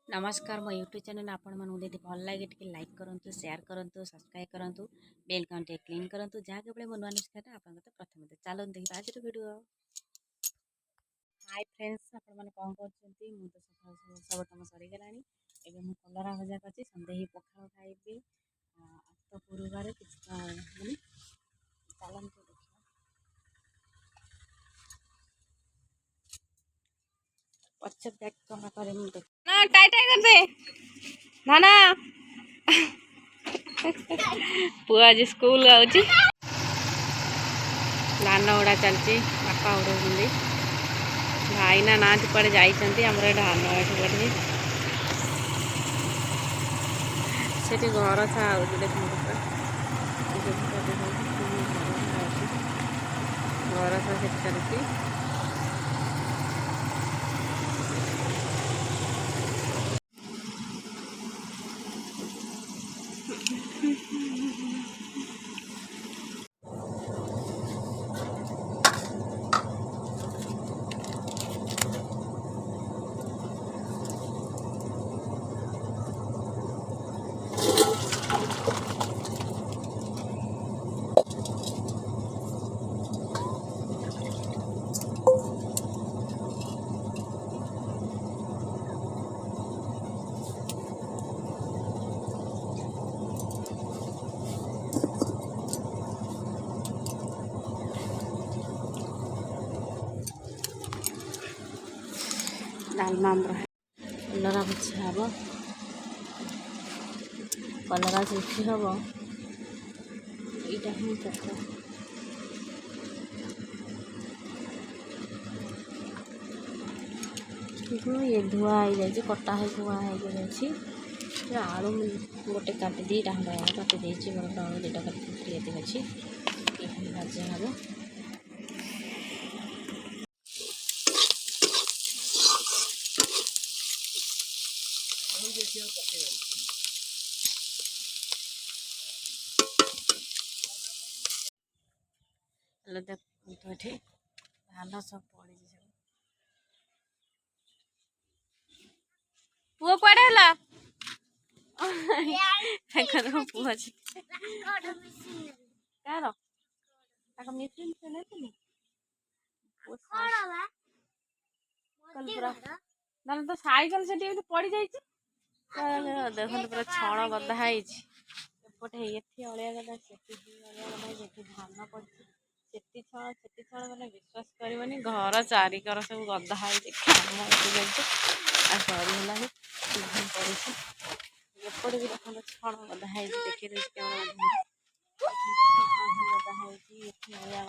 नमस्कार मो YouTube channel आपण मानू यदि भल लगे टे लाइक करंतु शेयर करंतु सब्सक्राइब करंतु बेल घंटे क्लिक करंतु जहाँ के मुआ निष्ठा आपण प्रथम चलो देखिए आज वीडियो। हाय फ्रेंड्स आपण मैंने कौन करते मुझे तो सकाल सब कम सरीगला एवं मुझे कलरा भजा कर सन्डे ही पखाल खाइबी आज तो गुरुवार किसी चलते देखा पच्चे बैग कमा करे ना टाइट कर दे ना पुआ आज स्कूल आउची धान उड़ा चलती बापा उड़े भाईना ना पड़े जाइंट आमर धान पड़े से घर सा देखो घर सा चलती डालमा कलरा भजा हम कलरा चिप्स हम यहाँ ही पका ये धुआ हो जाए कटा है धुआ हो जाए आलू गोटे काटी काटी देती बड़ा आलू दुटा काटी अच्छी भजा हम देखते धान सब पड़ी पुआ कड़े पुआ ना तो साइकेल से पड़ जाए देखो पूरा छण गदा एपटे ये अलिया गदा से अलिया गदा से धान पड़ी से छण मैंने विश्वास करनी घर चारिकर सब गदा सरीगला पड़ी एपटे भी देखो छण गदा देखिए गदा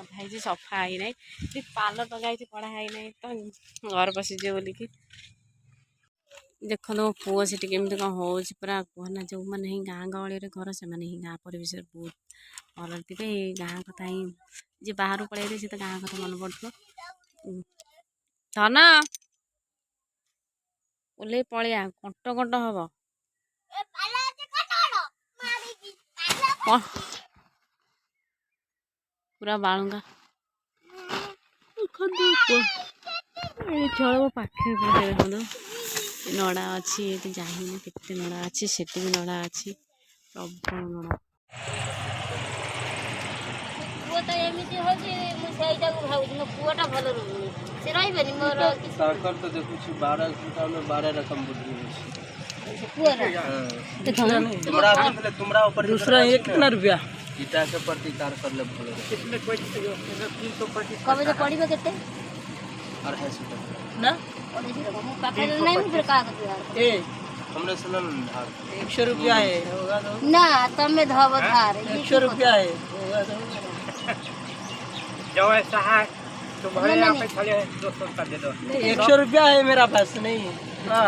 गदा सफा ही ना पाल लगाई पढ़ाई ना तो घर पशिजे बोलिकी देखो पुओ से केमती कौन हो पूरा कहना जो मैंने ही गाँ गहली घर से ही गाँ परिवेश बहुत भल थे गाँ कथा ही जी बाहर पड़े सी तो गाँ कथा मन पड़ो धन ओल्ले पलिया कंट कंट हम पूरा बालुंगा चलो पाखे देखो नड़ा अच्छी ये जाहिनी केते नड़ा अच्छी से भी नड़ा अच्छी प्रबल नड़ा पुआ तो एमिति हो जे मु सेइटा को भाउ न पुआटा भलो रहनी से रहिबेनी मोर साकर तो देखु 12 घंटा में 12 रकम बुद्धि है पुआ रे तुमरा ऊपर दूसरा एक कितना रुपया इटा के प्रतिकार कर ले भलो कितने कोई 325 कबे जे पड़ीबे केते 250 ना हमने सुनन 100 रुपया है होगा तो ना तमे धब धार 100 रुपया है होगा तो जो ऐसा है तुम्हारे यहाँ पे खाली 200 का दे दो 100 रुपया है मेरा पास नहीं ना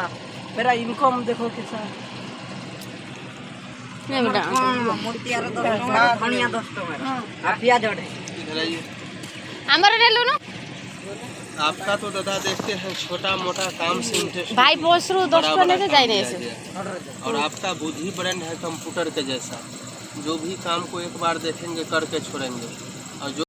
मेरा इनकम देखो कैसा नहीं बेटा मूर्ति यार 10 धनिया 10 टका आ प्याज जोड़े हमर ले लो ना आपका तो दादा देखते हैं छोटा मोटा काम से इंटरेस्ट भाई बोस रू 10 टका से जाई नहीं से और आपका बुद्धि ब्रांड है कंप्यूटर के जैसा जो भी काम को एक बार देखेंगे करके छोड़ेंगे और जो